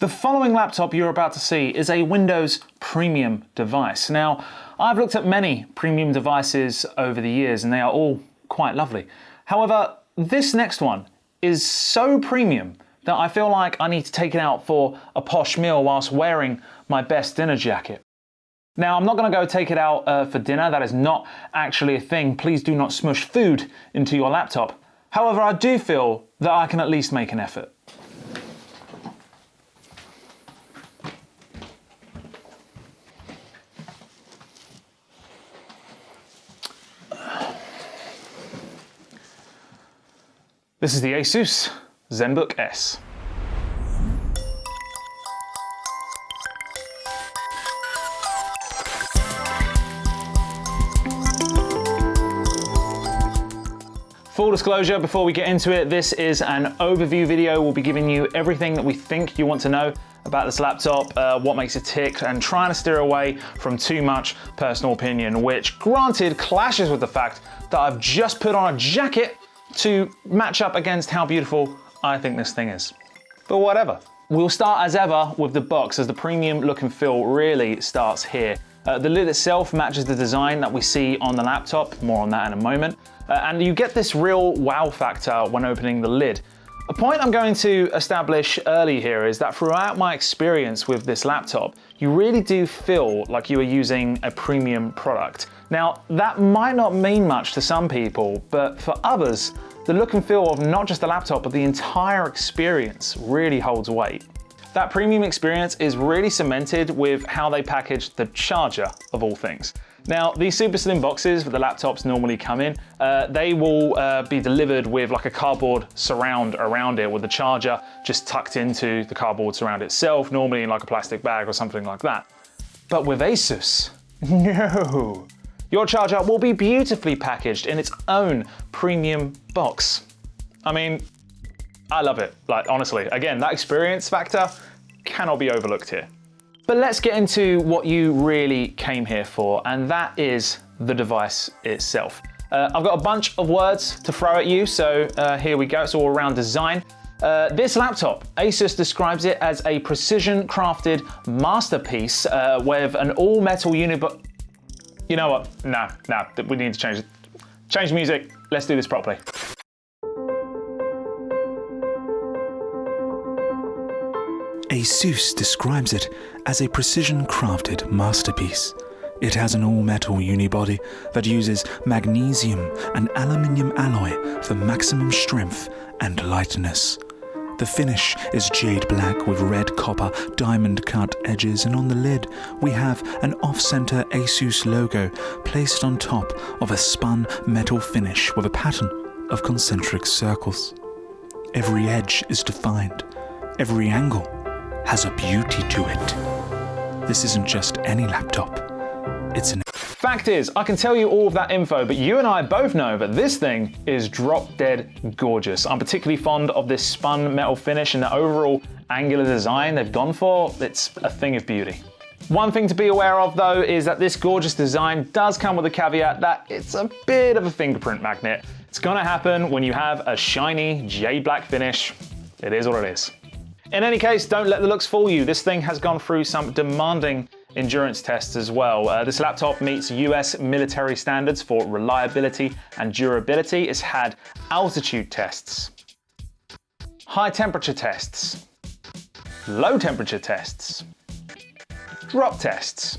The following laptop you're about to see is a Windows premium device. Now, I've looked at many premium devices over the years and they are all quite lovely. However, this next one is so premium that I feel like I need to take it out for a posh meal whilst wearing my best dinner jacket. Now, I'm not going to go take it out for dinner. That is not actually a thing. Please do not smush food into your laptop. However, I do feel that I can at least make an effort. This is the Asus ZenBook S. Full disclosure, before we get into it, this is an overview video. We'll be giving you everything that we think you want to know about this laptop, what makes it tick, and trying to steer away from too much personal opinion, which granted clashes with the fact that I've just put on a jacket to match up against how beautiful I think this thing is. But whatever. We'll start as ever with the box, as the premium look and feel really starts here. The lid itself matches the design that we see on the laptop, more on that in a moment. And you get this real wow factor when opening the lid. A point I'm going to establish early here is that throughout my experience with this laptop, you really do feel like you are using a premium product. Now, that might not mean much to some people, but for others, the look and feel of not just the laptop, but the entire experience really holds weight. That premium experience is really cemented with how they package the charger, of all things. Now, these super slim boxes that the laptops normally come in, they will be delivered with like a cardboard surround around it, with the charger just tucked into the cardboard surround itself, normally in like a plastic bag or something like that. But with Asus, no. Your charger will be beautifully packaged in its own premium box. I mean, I love it. Like, honestly, again, that experience factor cannot be overlooked here. But let's get into what you really came here for, and that is the device itself. I've got a bunch of words to throw at you, so here we go. It's all around design. This laptop, Asus describes it as a precision-crafted masterpiece with an all-metal unit. You know what? No, we need to change it. Change music. Let's do this properly. Asus describes it as a precision-crafted masterpiece. It has an all-metal unibody that uses magnesium and aluminium alloy for maximum strength and lightness. The finish is jade black with red copper diamond cut edges, and on the lid we have an off-center Asus logo placed on top of a spun metal finish with a pattern of concentric circles. Every edge is defined. Every angle has a beauty to it. This isn't just any laptop. It's an... Fact is, I can tell you all of that info, but you and I both know that this thing is drop dead gorgeous. I'm particularly fond of this spun metal finish and the overall angular design they've gone for. It's a thing of beauty. One thing to be aware of though is that this gorgeous design does come with a caveat that it's a bit of a fingerprint magnet. It's gonna happen when you have a shiny jade black finish. It is what it is. In any case, don't let the looks fool you. This thing has gone through some demanding endurance tests as well. This laptop meets US military standards for reliability and durability. It's had altitude tests, high temperature tests, low temperature tests, drop tests.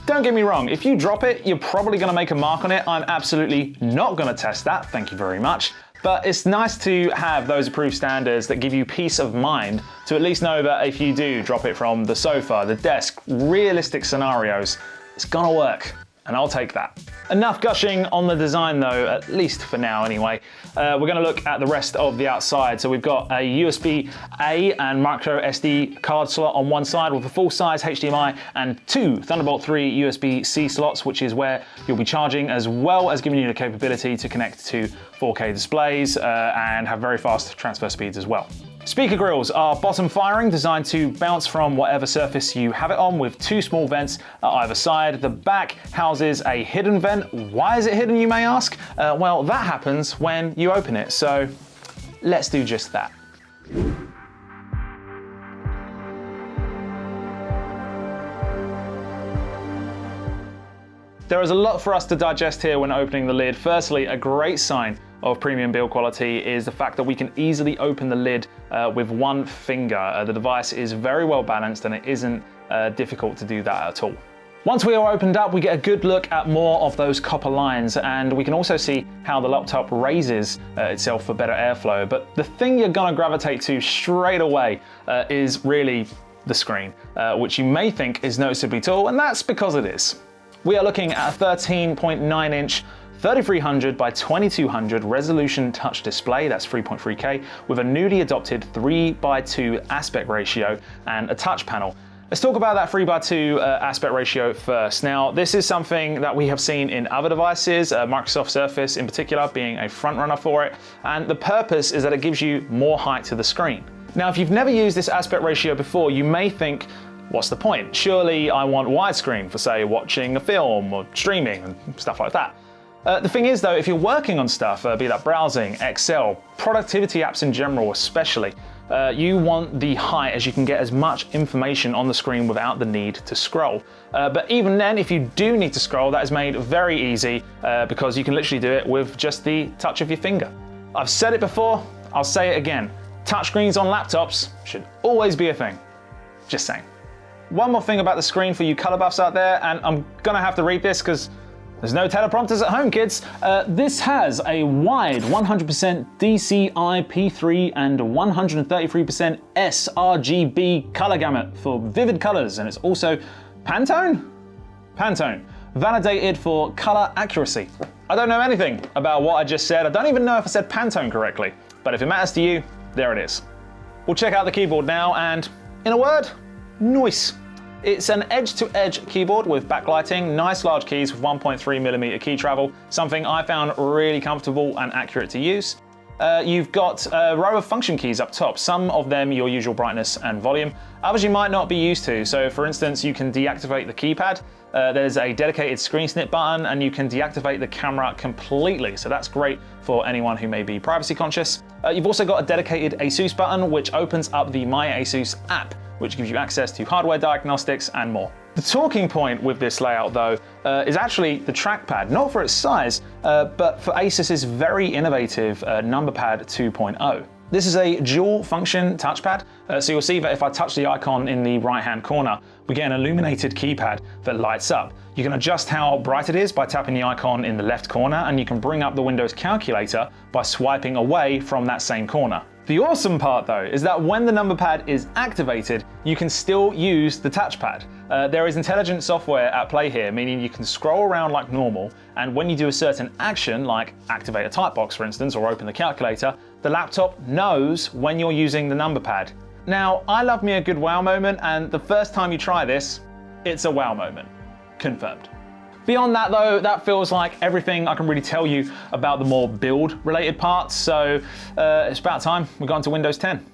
Don't get me wrong, if you drop it, you're probably gonna make a mark on it. I'm absolutely not gonna test that, thank you very much. But it's nice to have those approved standards that give you peace of mind to at least know that if you do drop it from the sofa, the desk, realistic scenarios, it's gonna work, and I'll take that. Enough gushing on the design though, at least for now anyway. We're gonna look at the rest of the outside. So we've got a USB-A and micro SD card slot on one side with a full-size HDMI and two Thunderbolt 3 USB-C slots, which is where you'll be charging, as well as giving you the capability to connect to 4K displays and have very fast transfer speeds as well. Speaker grills are bottom firing, designed to bounce from whatever surface you have it on, with two small vents at either side. The back houses a hidden vent. Why is it hidden, you may ask? Well, that happens when you open it, so let's do just that. There is a lot for us to digest here when opening the lid. Firstly, a great sign of premium build quality is the fact that we can easily open the lid with one finger. The device is very well balanced and it isn't difficult to do that at all. Once we are opened up, we get a good look at more of those copper lines, and we can also see how the laptop raises itself for better airflow. But the thing you're gonna gravitate to straight away is really the screen, which you may think is noticeably tall, and that's because it is. We are looking at a 13.9 inch 3300 by 2200 resolution touch display, that's 3.3K, with a newly adopted 3:2 aspect ratio and a touch panel. Let's talk about that 3:2 aspect ratio first. Now, this is something that we have seen in other devices, Microsoft Surface in particular being a front runner for it, and the purpose is that it gives you more height to the screen. Now, if you've never used this aspect ratio before, you may think, what's the point? Surely I want widescreen for, say, watching a film or streaming and stuff like that. The thing is though, if you're working on stuff, be that browsing, Excel, productivity apps in general especially, you want the height as you can get as much information on the screen without the need to scroll. But even then, if you do need to scroll, that is made very easy because you can literally do it with just the touch of your finger. I've said it before, I'll say it again. Touchscreens on laptops should always be a thing. Just saying. One more thing about the screen for you color buffs out there, and I'm gonna have to read this because there's no teleprompters at home, kids. This has a wide 100% DCI P3 and 133% sRGB color gamut for vivid colors, and it's also Pantone? Pantone. Validated for color accuracy. I don't know anything about what I just said. I don't even know if I said Pantone correctly, but if it matters to you, there it is. We'll check out the keyboard now, and in a word, nice. It's an edge-to-edge keyboard with backlighting, nice large keys with 1.3mm key travel, something I found really comfortable and accurate to use. You've got a row of function keys up top, some of them your usual brightness and volume, others you might not be used to. So for instance, you can deactivate the keypad, there's a dedicated screen snip button, and you can deactivate the camera completely. So that's great for anyone who may be privacy conscious. You've also got a dedicated Asus button, which opens up the My Asus app, which gives you access to hardware diagnostics and more. The talking point with this layout though is actually the trackpad, not for its size, but for Asus's very innovative NumberPad 2.0. This is a dual function touchpad, so you'll see that if I touch the icon in the right hand corner, we get an illuminated keypad that lights up. You can adjust how bright it is by tapping the icon in the left corner, and you can bring up the Windows calculator by swiping away from that same corner. The awesome part though is that when the NumberPad is activated, you can still use the touchpad. There is intelligent software at play here, meaning you can scroll around like normal, and when you do a certain action, like activate a type box for instance, or open the calculator, the laptop knows when you're using the NumberPad. Now, I love me a good wow moment, and the first time you try this, it's a wow moment. Confirmed. Beyond that though, that feels like everything I can really tell you about the more build related parts, so it's about time we got into Windows 10.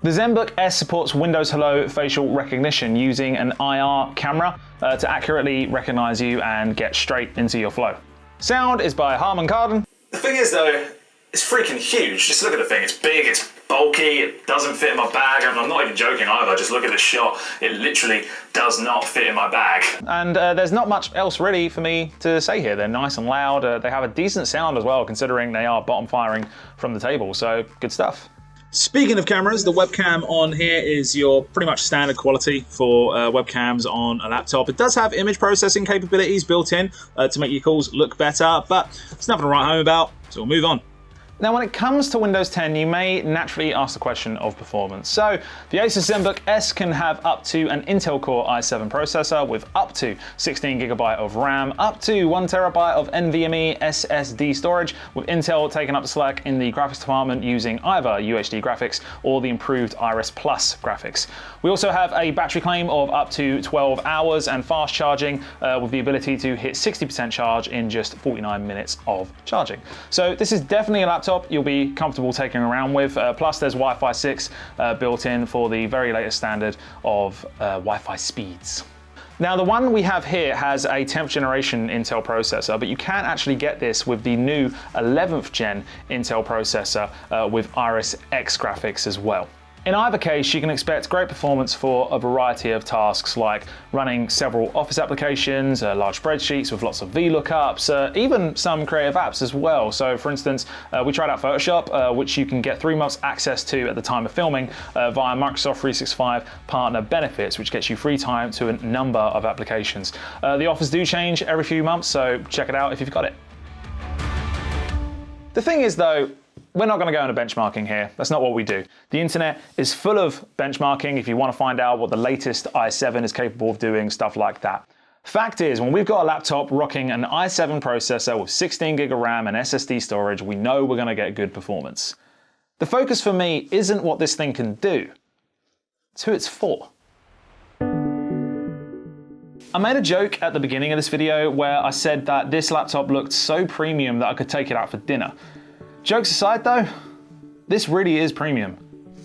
The ZenBook S supports Windows Hello facial recognition using an IR camera to accurately recognize you and get straight into your flow. Sound is by Harman Kardon. The thing is though, it's freaking huge. Just look at the thing, it's big, it's bulky, it doesn't fit in my bag. I'm not even joking either, just look at this shot. It literally does not fit in my bag. And there's not much else really for me to say here. They're nice and loud, they have a decent sound as well, considering they are bottom firing from the table, so good stuff. Speaking of cameras, the webcam on here is your pretty much standard quality for webcams on a laptop. It does have image processing capabilities built in to make your calls look better, but it's nothing to write home about, so we'll move on. Now, when it comes to Windows 10, you may naturally ask the question of performance. So the Asus ZenBook S can have up to an Intel Core i7 processor with up to 16GB of RAM, up to 1TB of NVMe SSD storage, with Intel taking up the slack in the graphics department using either UHD graphics or the improved Iris Plus graphics. We also have a battery claim of up to 12 hours and fast charging with the ability to hit 60% charge in just 49 minutes of charging. So this is definitely a laptop you'll be comfortable taking around with. Plus there's Wi-Fi 6 built in for the very latest standard of Wi-Fi speeds. Now the one we have here has a 10th generation Intel processor, but you can actually get this with the new 11th gen Intel processor with Iris X graphics as well. In either case, you can expect great performance for a variety of tasks like running several Office applications, large spreadsheets with lots of VLOOKUPs, even some creative apps as well. So for instance, we tried out Photoshop, which you can get 3 months access to at the time of filming via Microsoft 365 partner benefits, which gets you free time to a number of applications. The offers do change every few months, so check it out if you've got it. The thing is though, we're not going to go into benchmarking here. That's not what we do. The internet is full of benchmarking if you want to find out what the latest i7 is capable of doing, stuff like that. Fact is, when we've got a laptop rocking an i7 processor with 16 gig of RAM and SSD storage, we know we're going to get good performance. The focus for me isn't what this thing can do, it's who it's for. I made a joke at the beginning of this video where I said that this laptop looked so premium that I could take it out for dinner. Jokes aside though, this really is premium,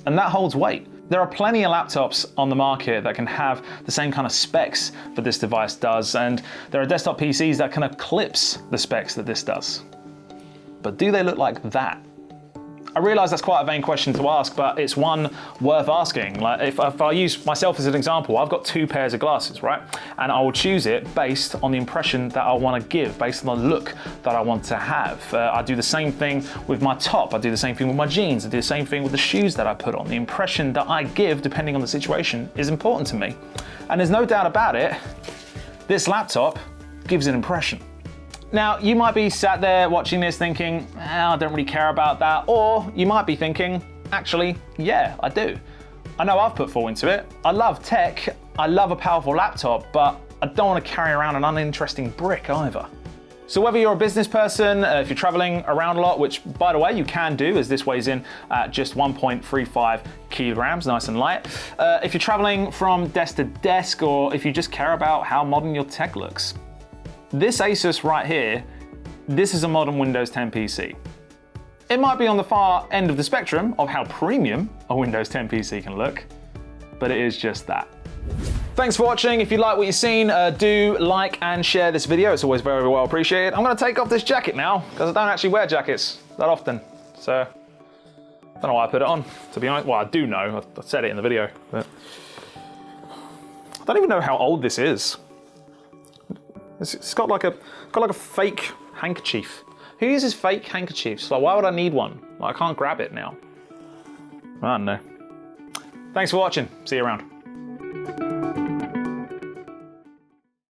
and that holds weight. There are plenty of laptops on the market that can have the same kind of specs that this device does, and there are desktop PCs that can eclipse the specs that this does. But do they look like that? I realise that's quite a vain question to ask, but it's one worth asking. Like if I use myself as an example, I've got 2 pairs of glasses, right? And I will choose it based on the impression that I want to give, based on the look that I want to have. I do the same thing with my top, I do the same thing with my jeans, I do the same thing with the shoes that I put on. The impression that I give, depending on the situation, is important to me. And there's no doubt about it, this laptop gives an impression. Now, you might be sat there watching this thinking, I don't really care about that, or you might be thinking, actually, yeah, I do. I know I've put thought into it. I love tech, I love a powerful laptop, but I don't want to carry around an uninteresting brick either. So whether you're a business person, if you're traveling around a lot, which by the way, you can do as this weighs in at just 1.35 kilograms, nice and light. If you're traveling from desk to desk, or if you just care about how modern your tech looks. This Asus right here, this is a modern Windows 10 PC. It might be on the far end of the spectrum of how premium a Windows 10 PC can look, but it is just that. Thanks for watching. If you like what you've seen, do like and share this video. It's always very, very well appreciated. I'm gonna take off this jacket now, because I don't actually wear jackets that often. So, I don't know why I put it on, to be honest. Well, I do know, I said it in the video, but I don't even know how old this is. It's got like a fake handkerchief. Who uses fake handkerchiefs? Like, why would I need one? Like, I can't grab it now. I don't know. Thanks for watching. See you around.